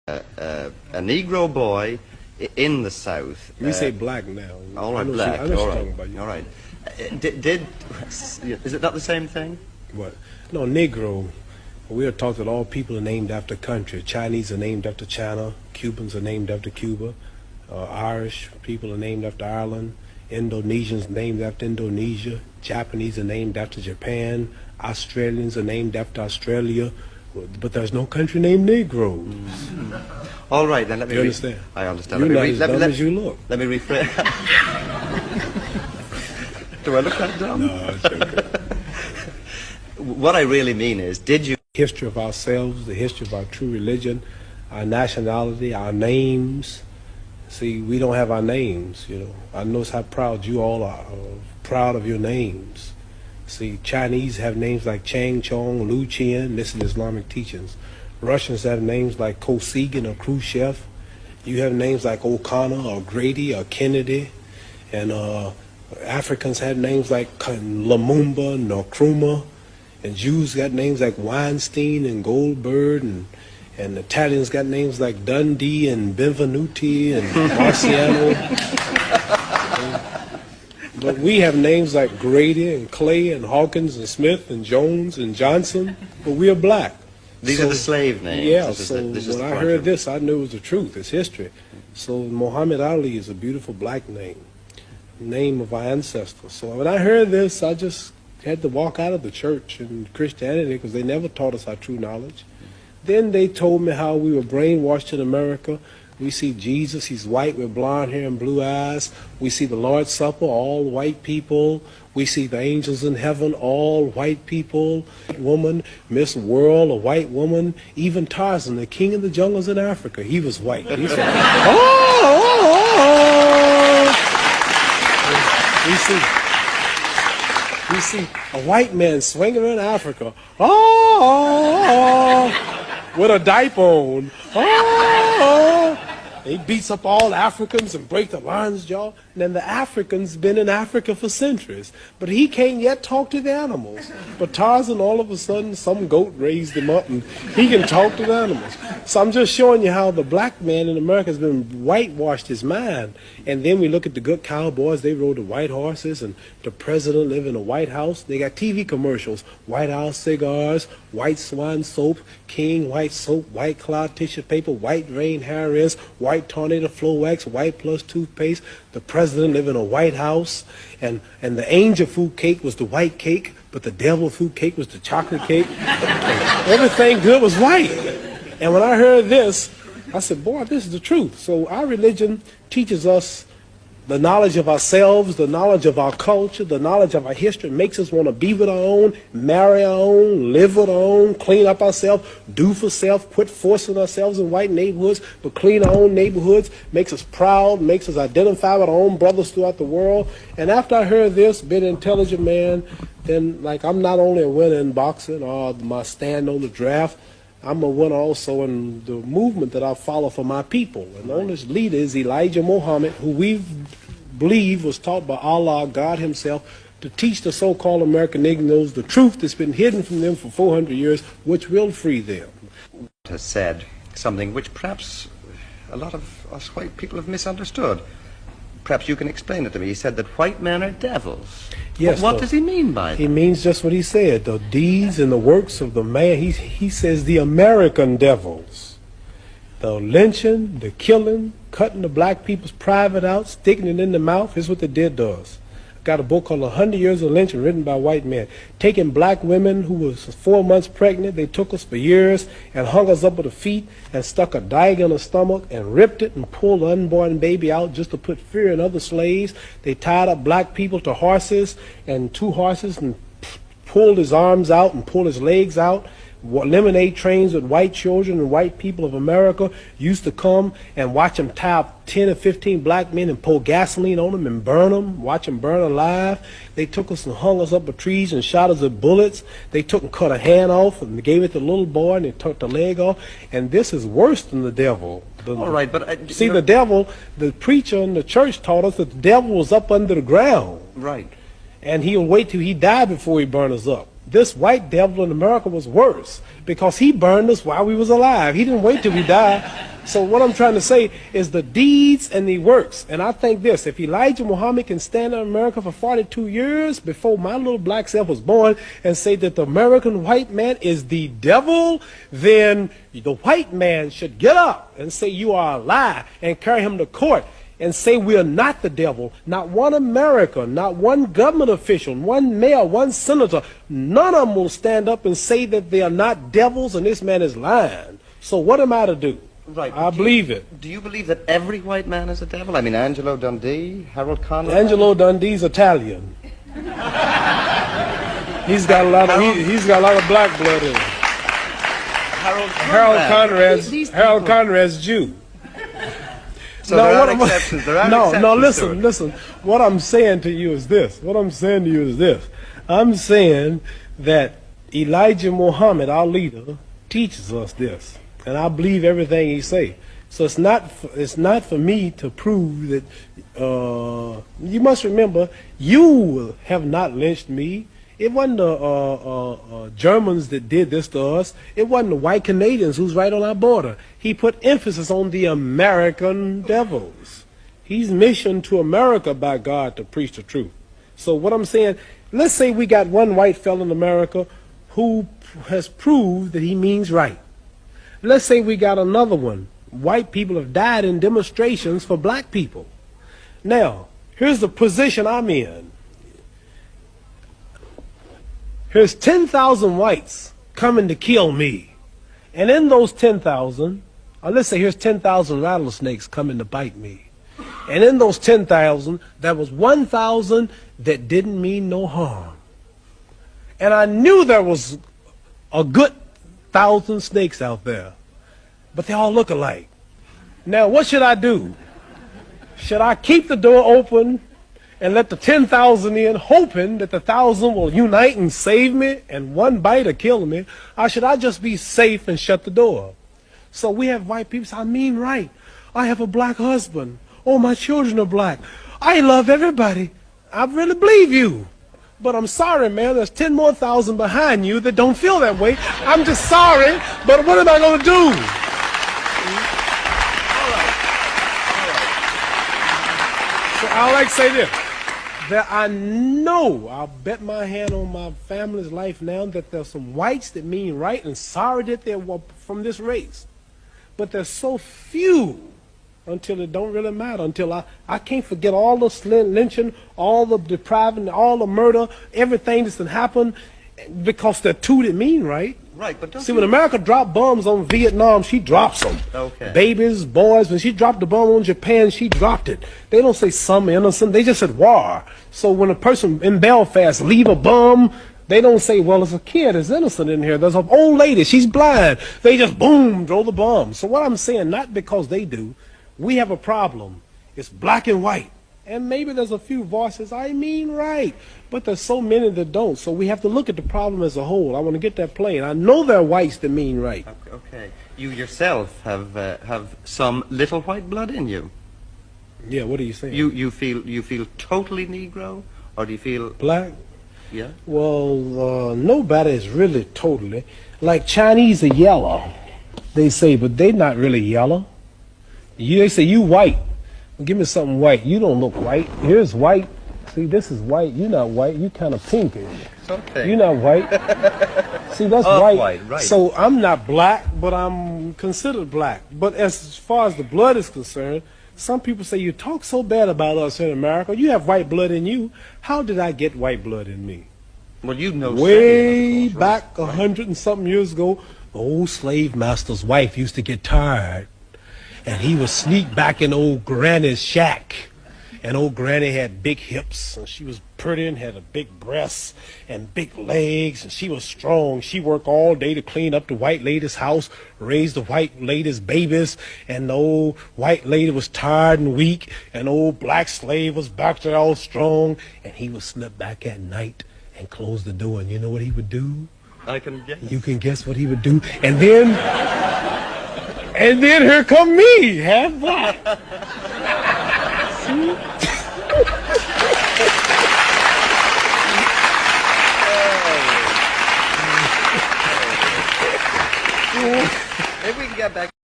a Negro boy in the South. We say black now. All right, black. I know All she's right. talking about you. All right. Is it not the same thing? What? No, Negro. We are taught that all people are named after country. Chinese are named after China. Cubans are named after Cuba. Irish people are named after Ireland. Indonesians named after Indonesia. Japanese are named after Japan. Australians are named after Australia. But there's no country named Negro. All right, then let me. You understand? I understand. You're not as dumb as you look. Let me rephrase. Do I look that dumb? No, it's okay. What I really mean is, did you? History of ourselves, the history of our true religion, our nationality, our names. See, we don't have our names, you know. I notice how proud you all are, proud of your names. See, Chinese have names like Chang Chong, Lu Qian, this is Islamic teachings. Russians have names like Kosygin or Khrushchev. You have names like O'Connor or Grady or Kennedy. And Africans have names like Lumumba, Nkrumah. And Jews got names like Weinstein and Goldberg, and Italians got names like Dundee and Benvenuti and Marciano. But we have names like Grady and Clay and Hawkins and Smith and Jones and Johnson, but we are black. These are the slave names. Yeah, when I heard this, I knew it was the truth. It's history. So Muhammad Ali is a beautiful black name of our ancestors. So when I heard this, I just had to walk out of the church and Christianity because they never taught us our true knowledge. Then they told me how we were brainwashed in America. We see Jesus, he's white with blonde hair and blue eyes. We see the Lord's Supper, all white people. We see the angels in heaven, all white people. Woman, Miss World, a white woman. Even Tarzan, the king of the jungles in Africa, he was white. He said, We see a white man swinging in Africa, with a diaper on. He beats up all Africans and breaks the lion's jaw. And then the African's been in Africa for centuries, but he can't yet talk to the animals. But Tarzan, all of a sudden, some goat raised him up, and he can talk to the animals. So I'm just showing you how the black man in America has been whitewashed his mind. And then we look at the good cowboys. They rode the white horses, and the president lived in a White House. They got TV commercials, White House cigars, White Swan soap, King White soap, White Cloud tissue paper, White Rain hair rinse, White Tornado Flow Wax, White Plus toothpaste. The president lived in a White House, and the angel food cake was the white cake, but the devil food cake was the chocolate cake. Everything good was white. And when I heard this, I said, boy, this is the truth. So our religion teaches us the knowledge of ourselves, the knowledge of our culture, the knowledge of our history, makes us want to be with our own, marry our own, live with our own, clean up ourselves, do for self, quit forcing ourselves in white neighborhoods, but clean our own neighborhoods, makes us proud, makes us identify with our own brothers throughout the world. And after I heard this, being an intelligent man, then like I'm not only a winner in boxing or my stand on the draft, I'm a winner also in the movement that I follow for my people. And the only leader is Elijah Muhammad, who we believe was taught by Allah, God himself, to teach the so-called American Negroes the truth that's been hidden from them for 400 years, which will free them. Has said something which perhaps a lot of us white people have misunderstood. Perhaps you can explain it to me. He said that white men are devils. Yes. What does he mean by that? He means just what he said, the deeds and the works of the man. He says the American devils. The lynching, the killing, cutting the black people's private out, sticking it in the mouth, is what they did to us. Got a book called 100 Years of Lynching written by white men. Taking black women who was 4 months pregnant, they took us for years and hung us up with the feet and stuck a dagger in the stomach and ripped it and pulled the unborn baby out just to put fear in other slaves. They tied up black people to horses and 2 horses and pulled his arms out and pulled his legs out. Lemonade trains with white children and white people of America used to come and watch them tie up 10 or 15 black men and pour gasoline on them and burn them, watch them burn alive. They took us and hung us up with trees and shot us with bullets. They took and cut a hand off and gave it to the little boy and they took the leg off. And this is worse than the devil. All right, but... see, the devil, the preacher in the church taught us that the devil was up under the ground. Right. And he'll wait till he died before he burn us up. this white devil in America was worse because he burned us while we was alive. He didn't wait till we died. So what I'm trying to say is the deeds and the works. And I think this, if Elijah Muhammad can stand in America for 42 years before my little black self was born and say that the American white man is the devil, then the white man should get up and say you are a lie and carry him to court and say we are not the devil. Not one American, not one government official, one mayor, one senator, none of them will stand up and say that they are not devils and this man is lying. So what am I to do? Right. I believe it. Do you believe that every white man is a devil? I mean, Angelo Dundee, Harold Conrad? Angelo Dundee's Italian. He's got a lot of black blood in him. Harold Conrad's Jew. So no, there are exceptions. There are exceptions. Listen. What I'm saying to you is this. I'm saying that Elijah Muhammad, our leader, teaches us this. And I believe everything he say. So it's not for me to prove that. You must remember, you have not lynched me. It wasn't the Germans that did this to us. It wasn't the white Canadians who's right on our border. He put emphasis on the American devils. He's missioned to America by God to preach the truth. So what I'm saying, let's say we got one white fellow in America who has proved that he means right. Let's say we got another one. White people have died in demonstrations for black people. Now, here's the position I'm in. Here's 10,000 whites coming to kill me. And in those 10,000, or let's say here's 10,000 rattlesnakes coming to bite me. And in those 10,000, there was 1,000 that didn't mean no harm. And I knew there was a good 1,000 snakes out there, but they all look alike. Now, what should I do? Should I keep the door open and let the 10,000 in, hoping that the 1,000 will unite and save me and one bite will kill me? Or should I just be safe and shut the door? So we have white people say, I mean right. I have a black husband. Oh, my children are black. I love everybody. I really believe you. But I'm sorry, man, there's 10 more thousand behind you that don't feel that way. I'm just sorry, but what am I going to do? So I like to say this, that I know, I'll bet my hand on my family's life now, that there's some whites that mean right and sorry that they're from this race. But there's so few until it don't really matter, until I can't forget all the lynching, all the depriving, all the murder, everything that's happened, because they're two that mean right. Right, but don't see, when America dropped bombs on Vietnam, she drops them. Okay. Babies, boys, when she dropped the bomb on Japan, she dropped it. They don't say some innocent, they just said war. So when a person in Belfast leave a bomb, they don't say, well, there's a kid that's innocent in here. There's an old lady, she's blind. They just, boom, throw the bomb. So what I'm saying, not because they do, we have a problem. It's black and white. And maybe there's a few voices, I mean right. But there's so many that don't. So we have to look at the problem as a whole. I want to get that plain. I know there are whites that mean right. Okay. You yourself have some little white blood in you. Yeah, what are you saying? You feel totally Negro? Or do you feel... Black? Yeah. Well, nobody is really totally. Like Chinese are yellow, they say, but they're not really yellow. They say, you white. Give me something white. You don't look white. Here's white. See, this is white. You're not white. You kind of pinkish. Okay. You're not white. See, that's white. Right. So I'm not black, but I'm considered black. But as far as the blood is concerned, some people say, you talk so bad about us in America. You have white blood in you. How did I get white blood in me? Well, you know, way back 100 and something years ago, the old slave master's wife used to get tired. And he would sneak back in old Granny's shack. And old Granny had big hips, and she was pretty and had a big breasts and big legs, and she was strong. She worked all day to clean up the white lady's house, raise the white lady's babies, and the old white lady was tired and weak, and old black slave was back there all strong, and he would slip back at night and close the door, and you know what he would do? I can guess. You can guess what he would do. And then here come me, half black. See? Maybe we can get back.